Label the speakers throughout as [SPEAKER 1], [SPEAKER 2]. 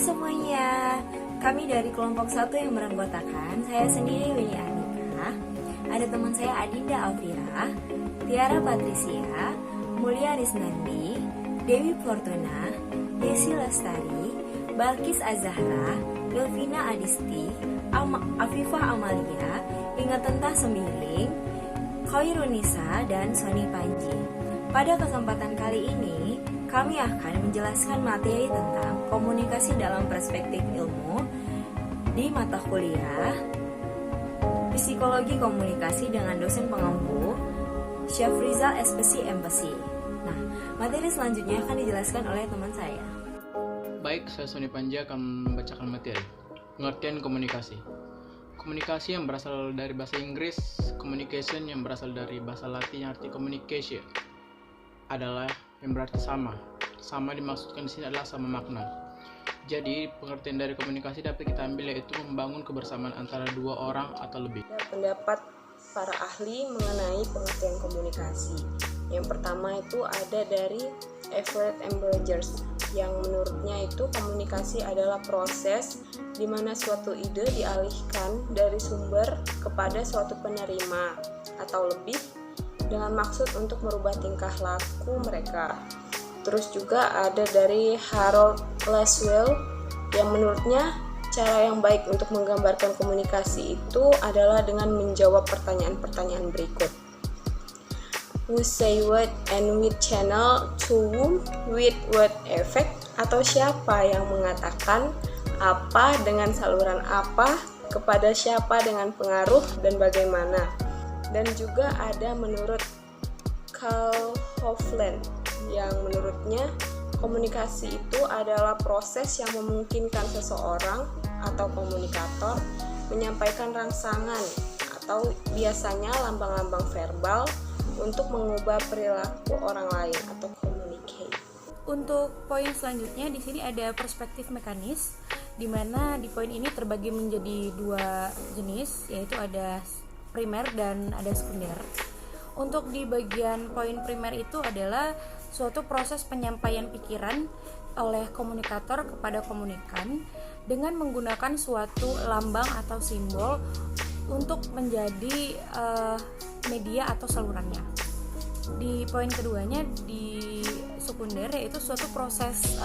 [SPEAKER 1] semuanya, kami dari kelompok 1 yang beranggotakan saya sendiri Winnie Anika, ada teman saya Adinda Alvira, Tiara Patricia, Mulia Risnandi, Dewi Fortuna, Desi Lestari, Balkis Azahra, Delvina Adisti, Afifah Amalia, Ingatentah Sembiring, Khairunisa, dan Sony Panji. Pada kesempatan kali ini, kami akan menjelaskan materi tentang komunikasi dalam perspektif ilmu di mata kuliah Psikologi Komunikasi dengan dosen pengampu Syafrizal SPC Empathy. Nah, materi selanjutnya akan dijelaskan oleh teman saya.
[SPEAKER 2] Baik, saya Sony Panji akan membacakan materi. Pengertian komunikasi. Komunikasi yang berasal dari bahasa Inggris, communication yang berasal dari bahasa Latin yang arti communication adalah yang berarti sama. Sama dimaksudkan di sini adalah sama makna. Jadi, pengertian dari komunikasi dapat kita ambil yaitu membangun kebersamaan antara dua orang atau lebih.
[SPEAKER 3] Pendapat para ahli mengenai pengertian komunikasi. Yang pertama itu ada dari Everett and Rogers, yang menurutnya itu komunikasi adalah proses di mana suatu ide dialihkan dari sumber kepada suatu penerima atau lebih dengan maksud untuk merubah tingkah laku mereka. Terus juga ada dari Harold Laswell yang menurutnya cara yang baik untuk menggambarkan komunikasi itu adalah dengan menjawab pertanyaan-pertanyaan berikut. Who say what and with channel, to whom, with what effect, atau siapa yang mengatakan apa dengan saluran apa, kepada siapa dengan pengaruh dan bagaimana. Dan juga ada menurut Carl Hovland yang menurutnya komunikasi itu adalah proses yang memungkinkan seseorang atau komunikator menyampaikan rangsangan atau biasanya lambang-lambang verbal untuk mengubah perilaku orang lain atau communicate.
[SPEAKER 4] Untuk poin selanjutnya di sini ada perspektif mekanis, di mana di poin ini terbagi menjadi dua jenis, yaitu ada primer dan ada sekunder. Untuk di bagian poin primer itu adalah suatu proses penyampaian pikiran oleh komunikator kepada komunikan dengan menggunakan suatu lambang atau simbol untuk menjadi media atau salurannya. Di poin keduanya di sekunder yaitu suatu proses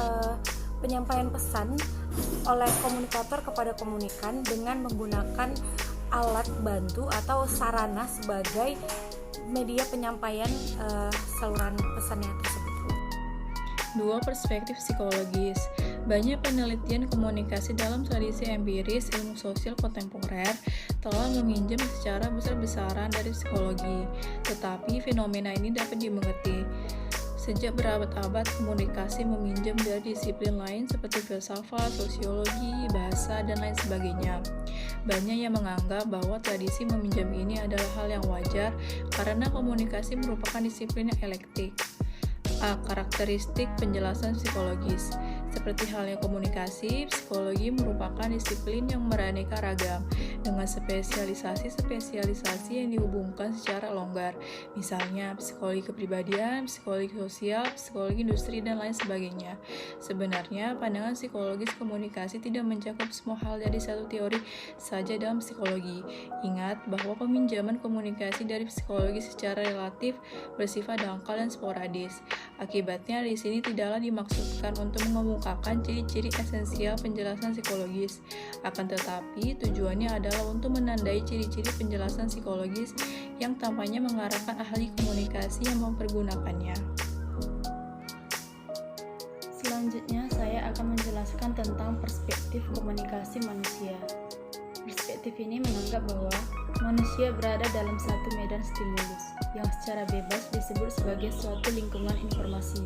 [SPEAKER 4] penyampaian pesan oleh komunikator kepada komunikan dengan menggunakan alat bantu atau sarana sebagai media penyampaian saluran pesannya tersebut.
[SPEAKER 5] Dua perspektif psikologis. Banyak penelitian komunikasi dalam tradisi empiris ilmu sosial kontemporer telah meminjam secara besar-besaran dari psikologi, tetapi fenomena ini dapat dimengerti. Sejak berabad-abad, komunikasi meminjam dari disiplin lain seperti filsafat, sosiologi, bahasa, dan lain sebagainya. Banyak yang menganggap bahwa tradisi meminjam ini adalah hal yang wajar karena komunikasi merupakan disiplin yang eklektik. Karakteristik penjelasan psikologis. Seperti halnya komunikasi, psikologi merupakan disiplin yang beraneka ragam dengan spesialisasi-spesialisasi yang dihubungkan secara longgar. Misalnya psikologi kepribadian, psikologi sosial, psikologi industri, dan lain sebagainya. Sebenarnya, pandangan psikologis komunikasi tidak mencakup semua hal dari satu teori saja dalam psikologi. Ingat bahwa peminjaman komunikasi dari psikologi secara relatif bersifat dangkal dan sporadis. Akibatnya di sini tidaklah dimaksudkan untuk mengemukakan ciri-ciri esensial penjelasan psikologis. Akan tetapi tujuannya adalah untuk menandai ciri-ciri penjelasan psikologis yang tampaknya mengarahkan ahli komunikasi yang mempergunakannya.
[SPEAKER 6] Selanjutnya saya akan menjelaskan tentang perspektif komunikasi manusia. Perspektif ini menganggap bahwa manusia berada dalam satu medan stimulus yang secara bebas disebut sebagai suatu lingkungan informasi.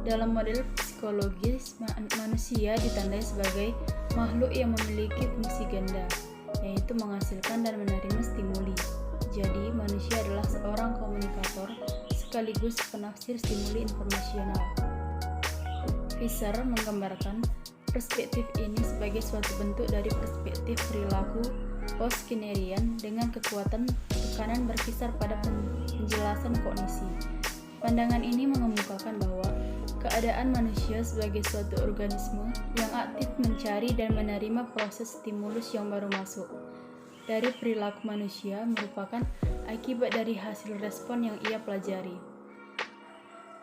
[SPEAKER 6] Dalam model psikologis, manusia ditandai sebagai makhluk yang memiliki fungsi ganda, yaitu menghasilkan dan menerima stimuli. Jadi, manusia adalah seorang komunikator sekaligus penafsir stimuli informasional. Fisher menggambarkan perspektif ini sebagai suatu bentuk dari perspektif perilaku post-Skinnerian dengan kekuatan tekanan berkisar pada penjelasan kognisi. Pandangan ini mengemukakan bahwa keadaan manusia sebagai suatu organisme yang aktif mencari dan menerima proses stimulus yang baru masuk dari perilaku manusia merupakan akibat dari hasil respon yang ia pelajari.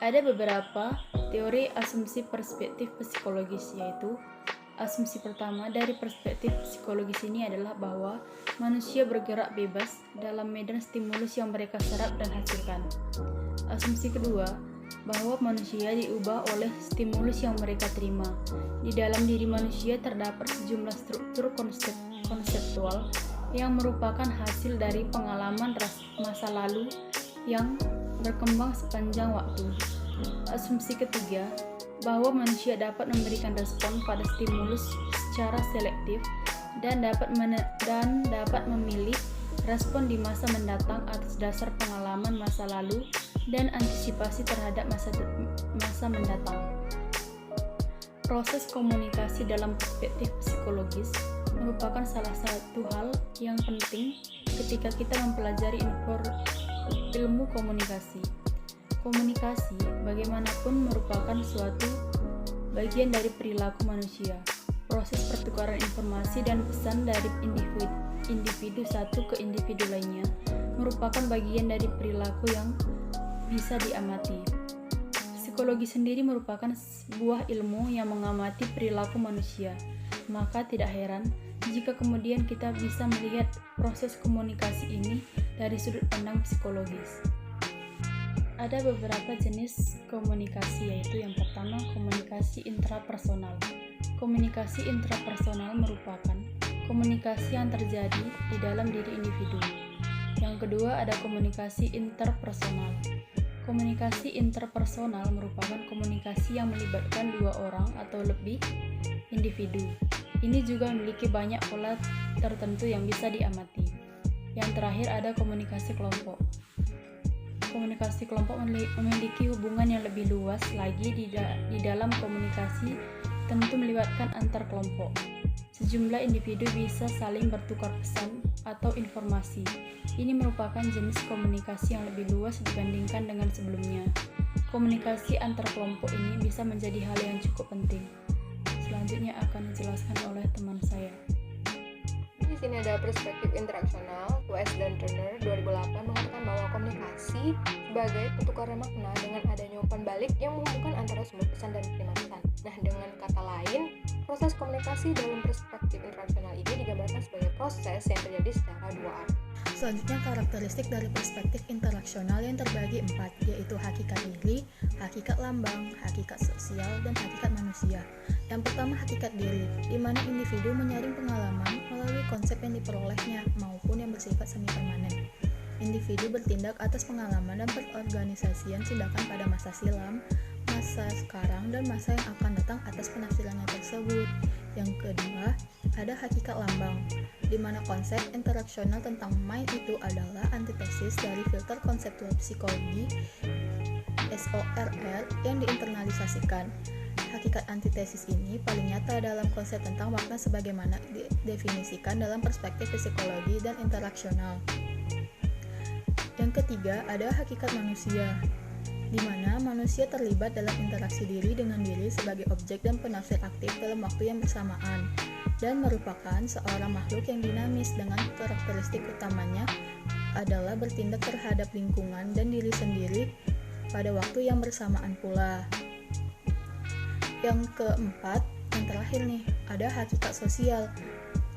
[SPEAKER 6] Ada beberapa teori asumsi perspektif psikologis, yaitu asumsi pertama dari perspektif psikologis ini adalah bahwa manusia bergerak bebas dalam medan stimulus yang mereka serap dan hasilkan. Asumsi kedua, bahwa manusia diubah oleh stimulus yang mereka terima. Di dalam diri manusia terdapat sejumlah struktur konseptual yang merupakan hasil dari pengalaman masa lalu yang berkembang sepanjang waktu. Asumsi ketiga, bahwa manusia dapat memberikan respon pada stimulus secara selektif dan dapat memilih respon di masa mendatang atas dasar pengalaman masa lalu dan antisipasi terhadap masa mendatang. Proses komunikasi dalam perspektif psikologis merupakan salah satu hal yang penting ketika kita mempelajari ilmu komunikasi. Komunikasi bagaimanapun merupakan suatu bagian dari perilaku manusia. Proses pertukaran informasi dan pesan dari individu satu ke individu lainnya merupakan bagian dari perilaku yang bisa diamati. Psikologi sendiri merupakan sebuah ilmu yang mengamati perilaku manusia. Maka tidak heran jika kemudian kita bisa melihat proses komunikasi ini dari sudut pandang psikologis. Ada beberapa jenis komunikasi, yaitu yang pertama komunikasi intrapersonal. Komunikasi intrapersonal merupakan komunikasi yang terjadi di dalam diri individu. Yang kedua ada komunikasi interpersonal. Komunikasi interpersonal merupakan komunikasi yang melibatkan dua orang atau lebih individu. Ini juga memiliki banyak pola tertentu yang bisa diamati. Yang terakhir ada komunikasi kelompok. Komunikasi kelompok memiliki hubungan yang lebih luas lagi di dalam komunikasi, tentu melibatkan antar kelompok. Sejumlah individu bisa saling bertukar pesan atau informasi. Ini merupakan jenis komunikasi yang lebih luas dibandingkan dengan sebelumnya. Komunikasi antar kelompok ini bisa menjadi hal yang cukup penting. Selanjutnya akan dijelaskan oleh teman saya.
[SPEAKER 7] Di sini ada perspektif interaksional. W.S. dan Turner 2008 mengatakan bahwa komunikasi sebagai pertukaran makna dengan adanya umpan balik yang menghubungkan antara sumber pesan dan penerima pesan. Nah, dengan kata lain, proses komunikasi dalam perspektif interaksional ini digambarkan sebagai proses yang terjadi secara dua arah.
[SPEAKER 8] Selanjutnya karakteristik dari perspektif interaksional yang terbagi 4, yaitu hakikat diri, hakikat lambang, hakikat sosial, dan hakikat manusia. Yang pertama hakikat diri, di mana individu menyaring pengalaman melalui konsep yang diperolehnya maupun yang bersifat semi permanen. Individu bertindak atas pengalaman dan perorganisasian tindakan pada masa silam, masa sekarang, dan masa yang akan datang atas penafsirannya tersebut. Yang kedua, ada hakikat lambang, di mana konsep interaksional tentang mind itu adalah antitesis dari filter konseptual psikologi SORR yang diinternalisasikan. Hakikat antitesis ini paling nyata dalam konsep tentang makna sebagaimana didefinisikan dalam perspektif psikologi dan interaksional. Yang ketiga, ada hakikat manusia, di mana manusia terlibat dalam interaksi diri dengan diri sebagai objek dan penafsir aktif dalam waktu yang bersamaan, dan merupakan seorang makhluk yang dinamis dengan karakteristik utamanya adalah bertindak terhadap lingkungan dan diri sendiri pada waktu yang bersamaan pula. Yang keempat, yang terakhir nih, ada hakikat sosial,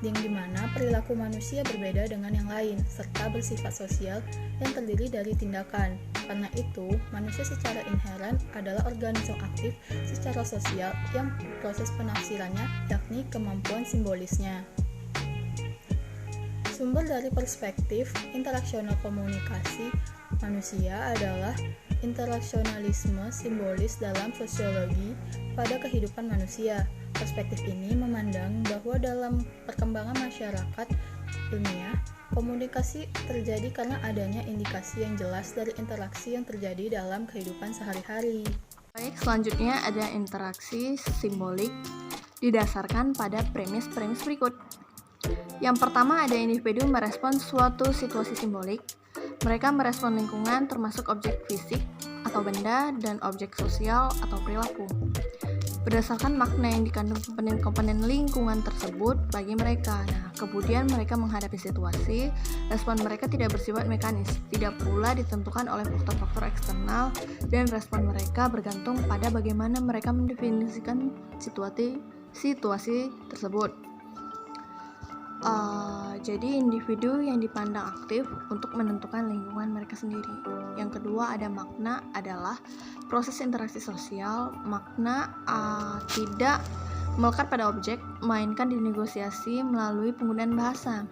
[SPEAKER 8] yang dimana perilaku manusia berbeda dengan yang lain, serta bersifat sosial yang terdiri dari tindakan. Karena itu, manusia secara inheren adalah organisme aktif secara sosial yang proses penafsirannya yakni kemampuan simbolisnya. Sumber dari perspektif interaksional komunikasi manusia adalah interaksionalisme simbolis dalam sosiologi pada kehidupan manusia. Perspektif ini memandang bahwa dalam perkembangan masyarakat ilmiah, komunikasi terjadi karena adanya indikasi yang jelas dari interaksi yang terjadi dalam kehidupan sehari-hari.
[SPEAKER 5] Baik, selanjutnya ada interaksi simbolik didasarkan pada premis-premis berikut. Yang pertama ada individu merespon suatu situasi simbolik. Mereka merespon lingkungan termasuk objek fisik atau benda, dan objek sosial atau perilaku. Berdasarkan makna yang dikandung komponen-komponen lingkungan tersebut bagi mereka. Nah, kemudian mereka menghadapi situasi, respon mereka tidak bersifat mekanis, tidak pula ditentukan oleh faktor-faktor eksternal, dan respon mereka bergantung pada bagaimana mereka mendefinisikan situasi tersebut. Jadi individu yang dipandang aktif untuk menentukan lingkungan mereka sendiri. Yang kedua ada makna adalah proses interaksi sosial. Makna tidak melekat pada objek, melainkan dinegosiasi melalui penggunaan bahasa.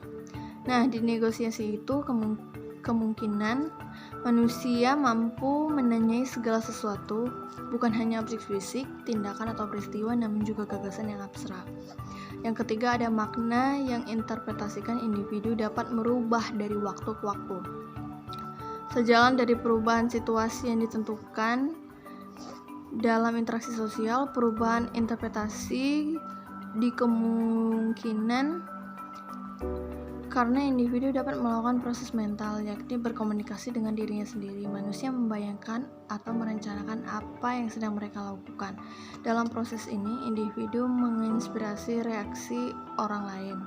[SPEAKER 5] Nah, di negosiasi itu kemungkinan manusia mampu menanyai segala sesuatu, bukan hanya objek fisik, tindakan atau peristiwa, namun juga gagasan yang abstrak. Yang ketiga ada makna yang interpretasikan individu dapat merubah dari waktu ke waktu. Sejalan dari perubahan situasi yang ditentukan dalam interaksi sosial, perubahan interpretasi dikemungkinan karena individu dapat melakukan proses mental, yakni berkomunikasi dengan dirinya sendiri. Manusia membayangkan atau merencanakan apa yang sedang mereka lakukan. Dalam proses ini, individu mengantisipasi reaksi orang lain,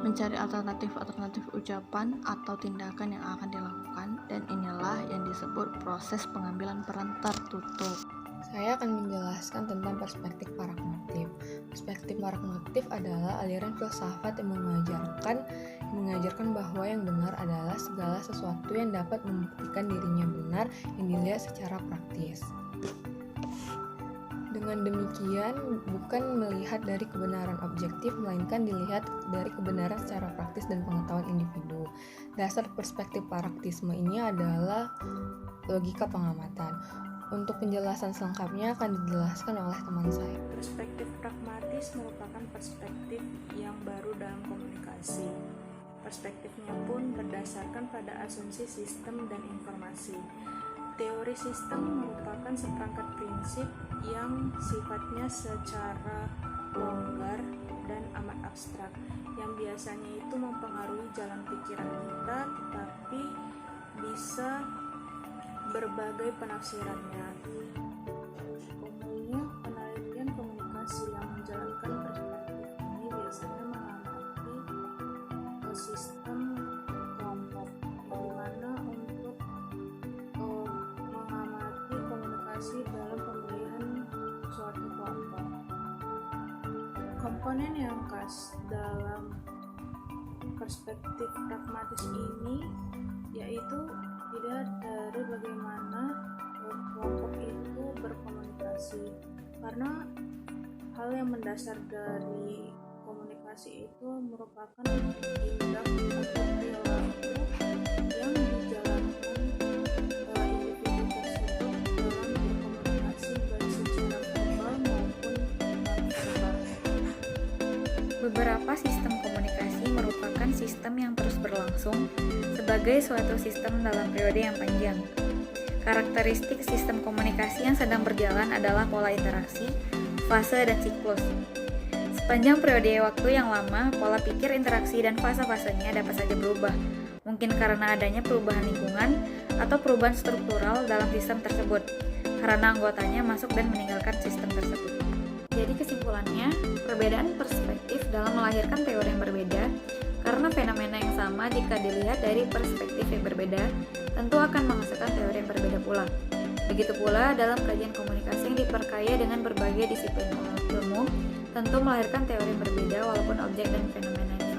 [SPEAKER 5] mencari alternatif ucapan atau tindakan yang akan dilakukan, dan inilah yang disebut proses pengambilan peran tertutup.
[SPEAKER 7] Saya akan menjelaskan tentang perspektif pragmatif. Perspektif pragmatif adalah aliran filsafat yang mengajarkan bahwa yang benar adalah segala sesuatu yang dapat membuktikan dirinya benar yang dilihat secara praktis. Dengan demikian, bukan melihat dari kebenaran objektif, melainkan dilihat dari kebenaran secara praktis dan pengetahuan individu. Dasar perspektif pragmatisme ini adalah logika pengamatan. Untuk penjelasan selengkapnya akan dijelaskan oleh teman saya.
[SPEAKER 9] Perspektif pragmatis merupakan perspektif yang baru dalam komunikasi. Perspektifnya pun berdasarkan pada asumsi sistem dan informasi. Teori sistem merupakan seperangkat prinsip yang sifatnya secara longgar dan amat abstrak, yang biasanya itu mempengaruhi jalan pikiran kita, tetapi bisa berbagai penafsirannya. Umumnya, penelitian komunikasi yang menjalankan perspektif ini biasanya mengamati sistem kelompok, di mana untuk mengamati komunikasi dalam pemilihan suatu kelompok. Komponen yang khas dalam perspektif pragmatis ini yaitu dilihat dari bagaimana kelompok itu berkomunikasi, karena hal yang mendasar dari komunikasi itu merupakan tindak atau perilaku yang dijalankan individu tersebut dalam berkomunikasi baik secara verbal maupun non-verbal.
[SPEAKER 10] Beberapa sistem komunikasi merupakan sistem yang terus berlangsung sebagai suatu sistem dalam periode yang panjang. Karakteristik sistem komunikasi yang sedang berjalan adalah pola interaksi, fase, dan siklus. Sepanjang periode waktu yang lama, pola pikir, interaksi, dan fase-fasenya dapat saja berubah, mungkin karena adanya perubahan lingkungan atau perubahan struktural dalam sistem tersebut, karena anggotanya masuk dan meninggalkan sistem tersebut. Jadi kesimpulannya, perbedaan perspektif dalam melahirkan teori yang berbeda, karena fenomena yang sama jika dilihat dari perspektif yang berbeda, tentu akan menghasilkan teori yang berbeda pula. Begitu pula dalam kajian komunikasi yang diperkaya dengan berbagai disiplin ilmu, tentu melahirkan teori yang berbeda walaupun objek dan fenomena yang